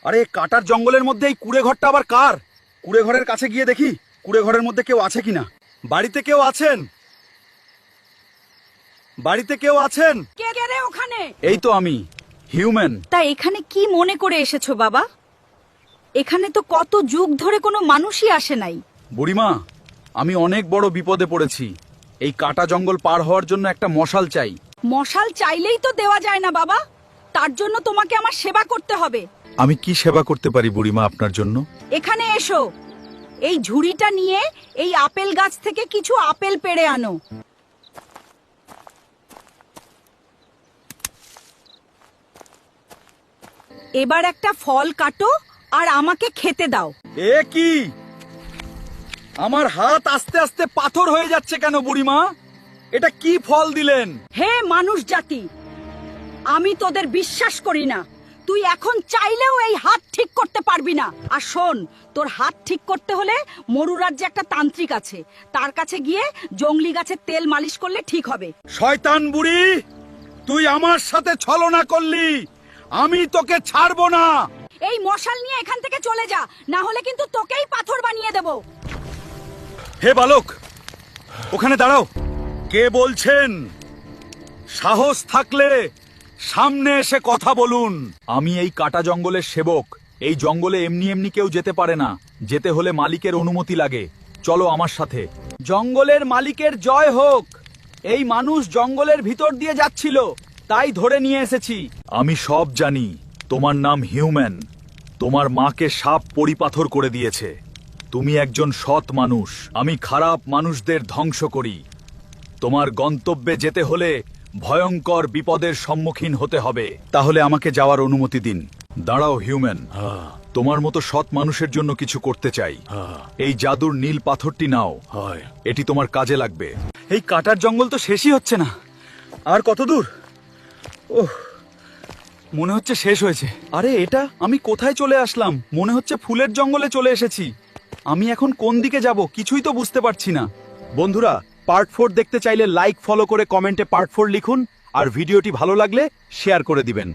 আরে কাটার জঙ্গলের মধ্যে এই কুড়ে ঘরটা আবার কার? কুড়ে ঘরের কাছে গিয়ে দেখি কুড়ে ঘরের মধ্যে কেউ আছে কিনা। বাড়িতে কেউ আছেন? বাড়িতে কেউ আছেন? কে কে রে ওখানে? এই তো আমি, হিউম্যান। তা এখানে কি মনে করে এসেছো বাবা? এখানে তো কত যুগ ধরে কোনো মানুষই আসে নাই। বুড়িমা, আমি অনেক বড় বিপদে পড়েছি। এই কাটা জঙ্গল পার হওয়ার জন্য একটা মশাল চাই। মশাল চাইলেই তো দেওয়া যায় না বাবা, তার জন্য তোমাকে আমার সেবা করতে হবে। আমি কি সেবা করতে পারি বুড়িমা আপনার জন্য? এখানে এসো, এই ঝুড়িটা নিয়ে এই আপেল গাছ থেকে কিছু আপেল পেড়ে আনো। এবার একটা ফল কাটো আর আমাকে খেতে দাও। এ কি? আমার হাত আস্তে আস্তে পাথর হয়ে যাচ্ছে কেন বুড়িমা? এটা কি ফল দিলেন? হে মানুষ জাতি, আমি তোদের বিশ্বাস করি না। তুই এখন চাইলেও এই হাত ঠিক করতে পারবি না। আর শোন, তোর হাত ঠিক করতে হলে মরু রাজ্যে একটা তান্ত্রিক আছে, তার কাছে গিয়ে জংলি গাছের তেল মালিশ করলে ঠিক হবে। শয়তান বুড়ি, তুই আমার সাথে ছলনা করলি। আমি তোকে ছাড়বো না। এই মশাল নিয়ে এখান থেকে চলে যা, না হলে কিন্তু তোকেই পাথর বানিয়ে দেব। হে বালক, ওখানে দাঁড়াও। কে বলছেন? সাহস থাকলে সামনে এসে কথা বলুন। আমি এই কাটা জঙ্গলের সেবক। এই জঙ্গলে এমনি এমনি কেউ যেতে পারে না, যেতে হলে মালিকের অনুমতি লাগে। চলো আমার সাথে। জঙ্গলের মালিকের জয় হোক। এই মানুষ জঙ্গলের ভিতর দিয়ে যাচ্ছিল, তাই ধরে নিয়ে এসেছি। আমি সব জানি। তোমার নাম হিউম্যান। তোমার মাকে সাপ পরিপাথর করে দিয়েছে। তুমি একজন সৎ মানুষ। আমি খারাপ মানুষদের ধ্বংস করি। তোমার গন্তব্যে যেতে হলে ভয়ঙ্কর বিপদের সম্মুখীন হতে হবে। তাহলে আমাকে যাওয়ার অনুমতি দিন। দাঁড়াও হিউম্যান, তোমার মতো সৎ মানুষের জন্য কিছু করতে চাই। এই জাদুর নীল পাথরটি নাও, এটি তোমার কাজে লাগবে। এই কাটার জঙ্গল তো শেষই হচ্ছে না। আর কত দূর? ওহ, মনে হচ্ছে শেষ হয়েছে। আরে এটা আমি কোথায় চলে আসলাম? মনে হচ্ছে ফুলের জঙ্গলে চলে এসেছি। আমি এখন কোন দিকে যাব কিছুই তো বুঝতে পারছি না। বন্ধুরা, পার্ট 4 দেখতে চাইলে লাইক ফলো করে কমেন্টে পার্ট 4 লিখুন, আর ভিডিওটি ভালো লাগলে শেয়ার করে দিবেন।